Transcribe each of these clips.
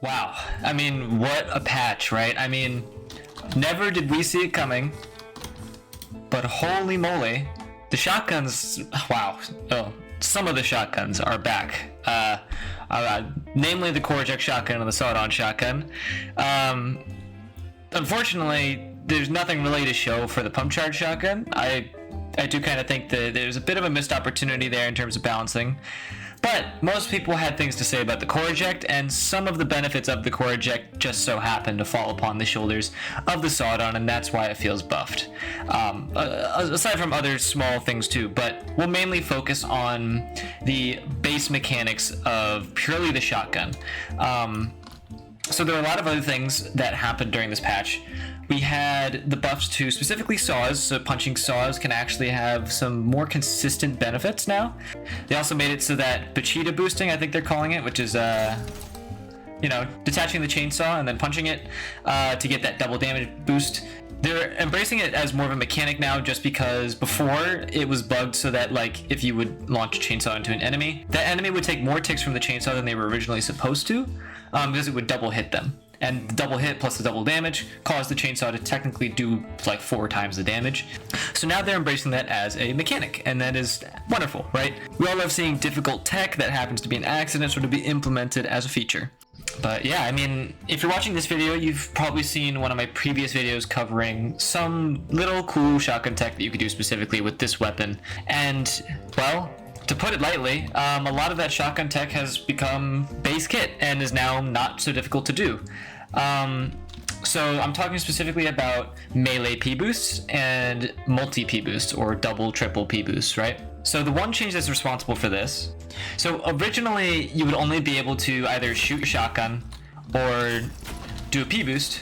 Wow. I mean, what a patch, right? I mean, never did we see it coming, but holy moly, the shotguns, wow. Oh, some of the shotguns are back. Namely the core eject shotgun and the sawed-on shotgun. Unfortunately, there's nothing really to show for the pump charge shotgun. I do kind of think that there's a bit of a missed opportunity there in terms of balancing. But most people had things to say about the core eject, and some of the benefits of the core eject just so happen to fall upon the shoulders of the sawed-on, and that's why it feels buffed. Aside from other small things too, but we'll mainly focus on the base mechanics of purely the shotgun. So there are a lot of other things that happened during this patch. We had the buffs to specifically saws, so punching saws can actually have some more consistent benefits now. They also made it so that Bachita boosting, I think they're calling it, which is, detaching the chainsaw and then punching it to get that double damage boost. They're embracing it as more of a mechanic now, just because before it was bugged so that, like, if you would launch a chainsaw into an enemy, that enemy would take more ticks from the chainsaw than they were originally supposed to, because it would double hit them. And the double hit plus the double damage caused the chainsaw to technically do like 4 times the damage. So now they're embracing that as a mechanic, and that is wonderful, right? We all love seeing difficult tech that happens to be an accident or to be implemented as a feature. But yeah, I mean, if you're watching this video, you've probably seen one of my previous videos covering some little cool shotgun tech that you could do specifically with this weapon. And, well, to put it lightly, a lot of that shotgun tech has become base kit and is now not so difficult to do. So I'm talking specifically about melee P boosts and multi P boosts, or double, triple P boosts, right? So the one change that's responsible for this. So originally you would only be able to either shoot a shotgun or do a P boost,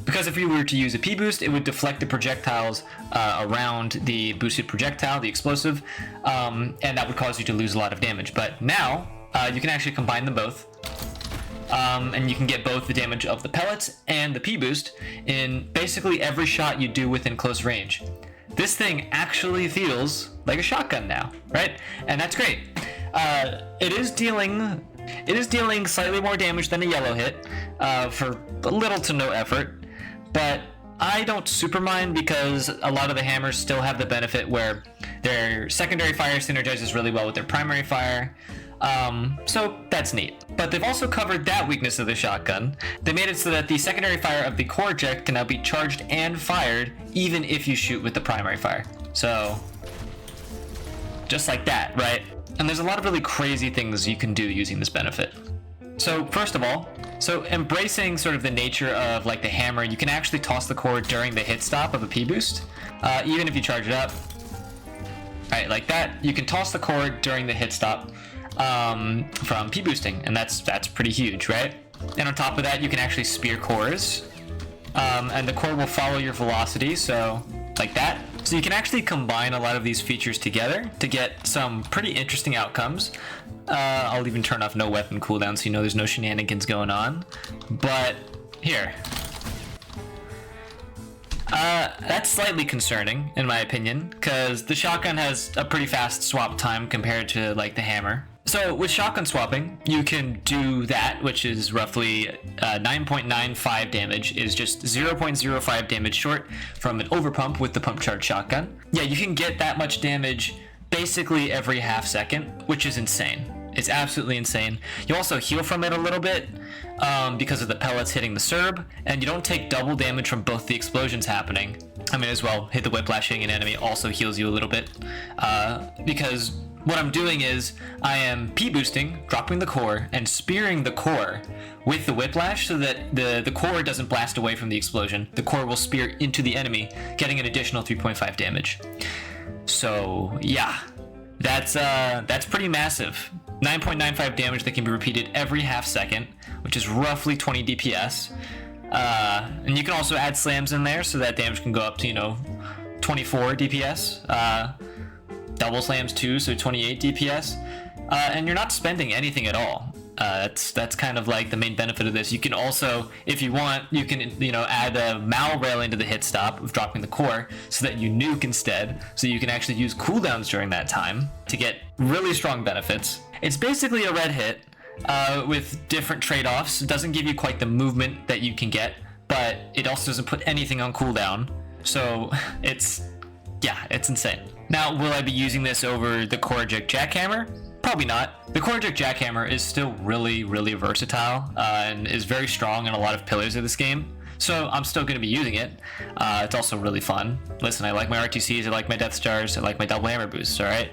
because if you were to use a P boost, it would deflect the projectiles around the boosted projectile, the explosive, and that would cause you to lose a lot of damage. But now you can actually combine them both. And you can get both the damage of the pellets and the P boost in basically every shot you do within close range. This thing actually feels like a shotgun now, right? And that's great. It is dealing slightly more damage than a yellow hit for little to no effort, but I don't super mind, because a lot of the hammers still have the benefit where their secondary fire synergizes really well with their primary fire. So that's neat. But they've also covered that weakness of the shotgun. They made it so that the secondary fire of the core eject can now be charged and fired even if you shoot with the primary fire. So just like that, right? And there's a lot of really crazy things you can do using this benefit. So first of all, embracing sort of the nature of like the hammer, you can actually toss the core during the hit stop of a P boost, even if you charge it up. Right, like that, you can toss the core during the hit stop from P boosting, and that's pretty huge, right? And on top of that, you can actually spear cores, and the core will follow your velocity, so like that. So you can actually combine a lot of these features together to get some pretty interesting outcomes. I'll even turn off no weapon cooldown so you know there's no shenanigans going on. But here, that's slightly concerning in my opinion, because the shotgun has a pretty fast swap time compared to like the hammer. So with shotgun swapping, you can do that, which is roughly 9.95 damage, is just 0.05 damage short from an overpump with the pump charge shotgun. Yeah, you can get that much damage basically every half second, which is insane. It's absolutely insane. You also heal from it a little bit because of the pellets hitting the Serb, and you don't take double damage from both the explosions happening. I mean, as well, hit the whiplash hitting an enemy also heals you a little bit, because what I'm doing is I am P boosting, dropping the core, and spearing the core with the whiplash so that the core doesn't blast away from the explosion. The core will spear into the enemy, getting an additional 3.5 damage. So yeah, that's pretty massive. 9.95 damage that can be repeated every half second, which is roughly 20 DPS. And you can also add slams in there so that damage can go up to, 24 DPS. Double slams too, so 28 DPS. And you're not spending anything at all. That's kind of like the main benefit of this. You can also, if you want, you can add a mal rail into the hit stop of dropping the core so that you nuke instead, so you can actually use cooldowns during that time to get really strong benefits. It's basically a red hit, with different trade-offs. It doesn't give you quite the movement that you can get, but it also doesn't put anything on cooldown. So it's insane. Now, will I be using this over the core eject jackhammer? Probably not. The core eject jackhammer is still really, really versatile and is very strong in a lot of pillars of this game. So I'm still going to be using it. It's also really fun. Listen, I like my RTCs, I like my Death Stars, I like my double hammer boosts, alright?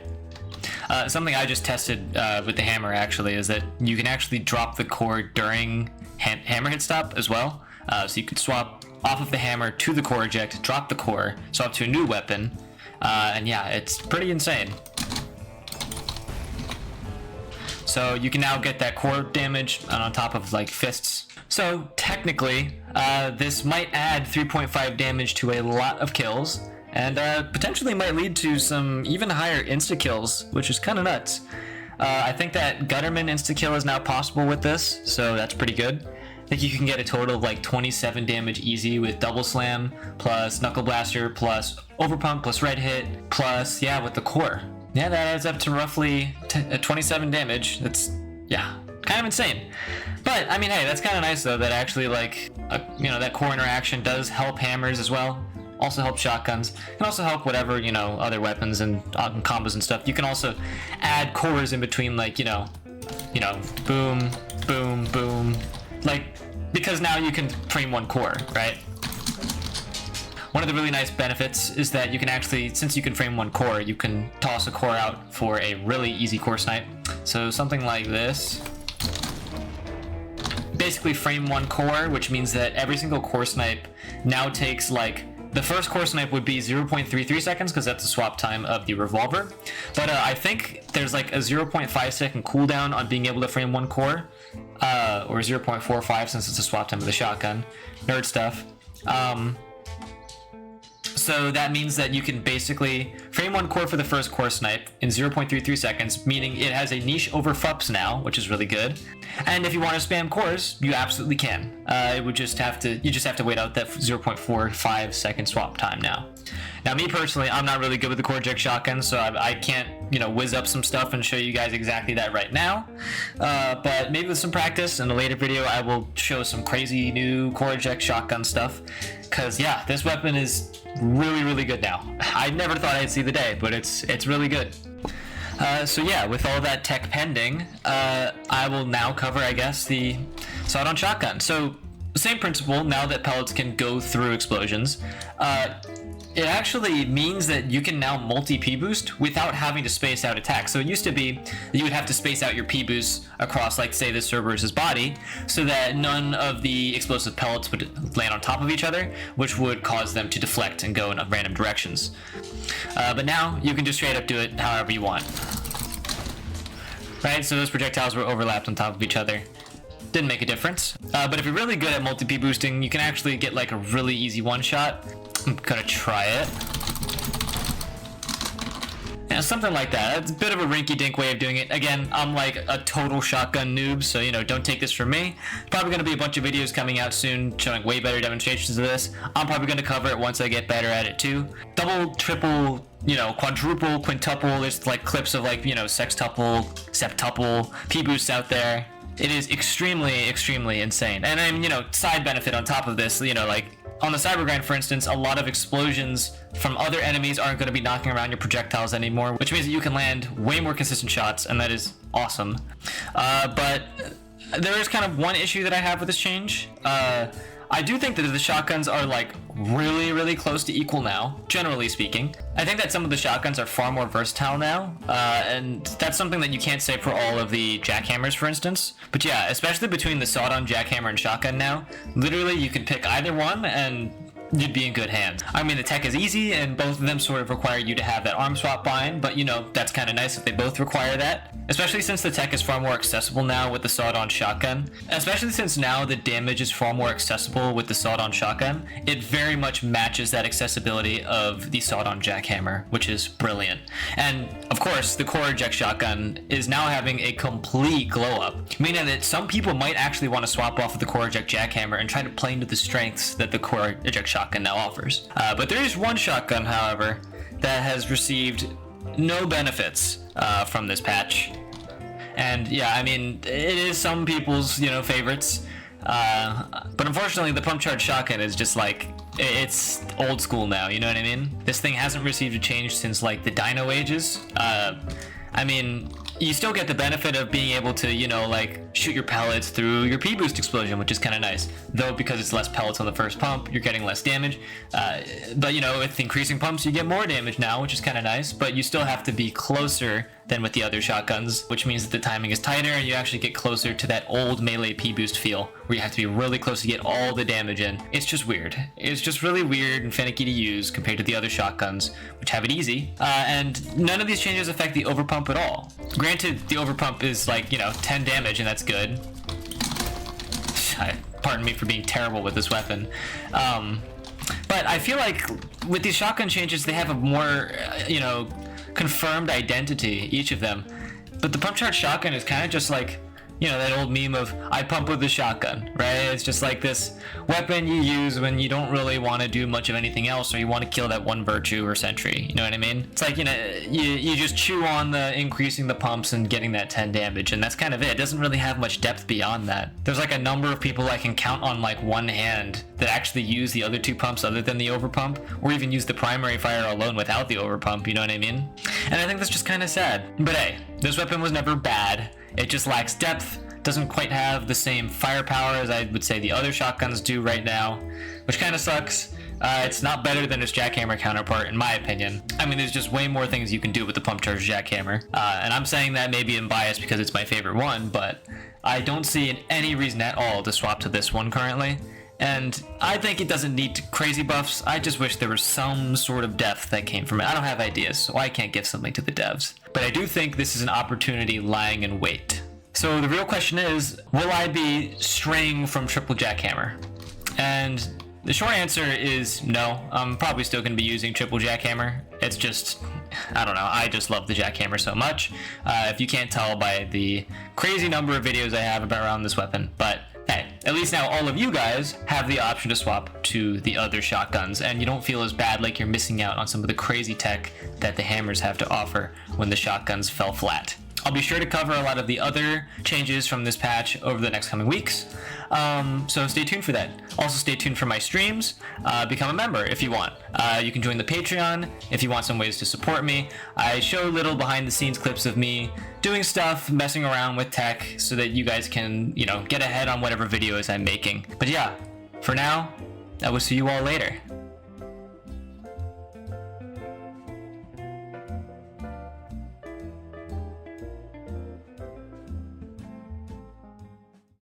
Something I just tested with the hammer actually is that you can actually drop the core during hammer hit stop as well. So you could swap off of the hammer to the core eject, drop the core, swap to a new weapon, and yeah, it's pretty insane. So you can now get that core damage on top of like fists. So technically, this might add 3.5 damage to a lot of kills, and potentially might lead to some even higher insta-kills, which is kind of nuts. I think that Gutterman insta-kill is now possible with this, so that's pretty good. I think you can get a total of like 27 damage easy with Double Slam, plus Knuckle Blaster, plus Overpump, plus Red Hit, plus, yeah, with the core. Yeah, that adds up to roughly 27 damage. That's, yeah, kind of insane. But, I mean, hey, that's kind of nice, though, that actually, like, that core interaction does help hammers as well. Also help shotguns. Can also help whatever, other weapons and combos and stuff. You can also add cores in between, like, boom, boom, boom. Like, because now you can frame one core, right? One of the really nice benefits is that you can actually, since you can frame one core, you can toss a core out for a really easy core snipe. So something like this. Basically frame one core, which means that every single core snipe now takes like, the first core snipe would be 0.33 seconds because that's the swap time of the revolver. But I think there's like a 0.5 second cooldown on being able to frame one core, or 0.45 since it's a swap time of the shotgun. Nerd stuff. So that means that you can basically frame one core for the first core snipe in 0.33 seconds, meaning it has a niche over FUPs now, which is really good. And if you want to spam cores, you absolutely can. You just have to wait out that 0.45 second swap time now. Now, me personally, I'm not really good with the core eject shotgun, so I can't, whiz up some stuff and show you guys exactly that right now. But maybe with some practice in a later video, I will show some crazy new core eject shotgun stuff. Because, yeah, this weapon is really, really good now. I never thought I'd see the day, but it's really good. So yeah, with all that tech pending, I will now cover, I guess, the sawed-on shotgun. So, same principle, now that pellets can go through explosions. It actually means that you can now multi-P-boost without having to space out attacks. So it used to be that you would have to space out your P-boosts across, like, say, the Cerberus's body, so that none of the explosive pellets would land on top of each other, which would cause them to deflect and go in random directions. But now, you can just straight up do it however you want. Right, so those projectiles were overlapped on top of each other. Didn't make a difference. But if you're really good at multi-P boosting, you can actually get like a really easy one-shot. I'm gonna try it. Yeah, something like that. It's a bit of a rinky-dink way of doing it. Again, I'm like a total shotgun noob, so don't take this from me. Probably gonna be a bunch of videos coming out soon showing way better demonstrations of this. I'm probably gonna cover it once I get better at it too. Double, triple, quadruple, quintuple. There's like clips of like, sextuple, septuple, P-boosts out there. It is extremely, extremely insane. And then, side benefit on top of this, like on the cyber grind, for instance, a lot of explosions from other enemies aren't going to be knocking around your projectiles anymore, which means that you can land way more consistent shots, and that is awesome. But there is kind of one issue that I have with this change. I do think that the shotguns are like really, really close to equal now, generally speaking. I think that some of the shotguns are far more versatile now, and that's something that you can't say for all of the jackhammers, for instance. But yeah, especially between the sawed-on jackhammer and shotgun now, literally you can pick either one and you'd be in good hands. I mean, the tech is easy, and both of them sort of require you to have that arm swap bind, but that's kind of nice if they both require that. Especially since the tech is far more accessible now with the sawed-on shotgun. Especially since now the damage is far more accessible with the sawed-on shotgun, it very much matches that accessibility of the sawed-on jackhammer, which is brilliant. And, of course, the core eject shotgun is now having a complete glow-up, meaning that some people might actually want to swap off of the core eject jackhammer and try to play into the strengths that the core eject shotgun now offers. But there is one shotgun, however, that has received no benefits from this patch, And yeah, I mean, it is some people's, favorites. But unfortunately, the pump charge shotgun is just like, it's old school now, you know what I mean? This thing hasn't received a change since like the Dino ages. I mean, you still get the benefit of being able to, like shoot your pellets through your P-boost explosion, which is kind of nice. Though because it's less pellets on the first pump, you're getting less damage. But with increasing pumps, you get more damage now, which is kind of nice. But you still have to be closer than with the other shotguns, which means that the timing is tighter and you actually get closer to that old melee P-boost feel, where you have to be really close to get all the damage in. It's just weird. It's just really weird and finicky to use compared to the other shotguns, which have it easy. And none of these changes affect the overpump at all. Granted, the overpump is like, 10 damage, and that's good. Pardon me for being terrible with this weapon. But I feel like with these shotgun changes, they have a more, confirmed identity, each of them. But the pump charge shotgun is kind of just like, that old meme of I pump with the shotgun, right? It's just like this weapon you use when you don't really want to do much of anything else, or you want to kill that one virtue or sentry, you know what I mean? It's like, you just chew on the increasing the pumps and getting that 10 damage, and that's kind of it. It doesn't really have much depth beyond that. There's like a number of people I can count on like one hand that actually use the other two pumps other than the overpump, or even use the primary fire alone without the overpump, you know what I mean? And I think that's just kind of sad. But hey, this weapon was never bad. It just lacks depth, doesn't quite have the same firepower as I would say the other shotguns do right now, which kind of sucks. It's not better than its jackhammer counterpart, in my opinion. I mean, there's just way more things you can do with the pump charge jackhammer. And I'm saying that maybe in bias because it's my favorite one, but I don't see any reason at all to swap to this one currently. And I think it doesn't need crazy buffs. I just wish there was some sort of depth that came from it. I don't have ideas, so I can't give something to the devs. But I do think this is an opportunity lying in wait. So the real question is, will I be straying from triple jackhammer? And the short answer is no. I'm probably still going to be using triple jackhammer. It's just, I don't know, I just love the jackhammer so much. If you can't tell by the crazy number of videos I have around this weapon. But hey, at least now all of you guys have the option to swap to the other shotguns, and you don't feel as bad like you're missing out on some of the crazy tech that the hammers have to offer when the shotguns fell flat. I'll be sure to cover a lot of the other changes from this patch over the next coming weeks, so stay tuned for that. Also stay tuned for my streams. Become a member if you want. You can join the Patreon if you want some ways to support me. I show little behind the scenes clips of me doing stuff, messing around with tech, so that you guys can, get ahead on whatever videos I'm making. But yeah, for now, I will see you all later.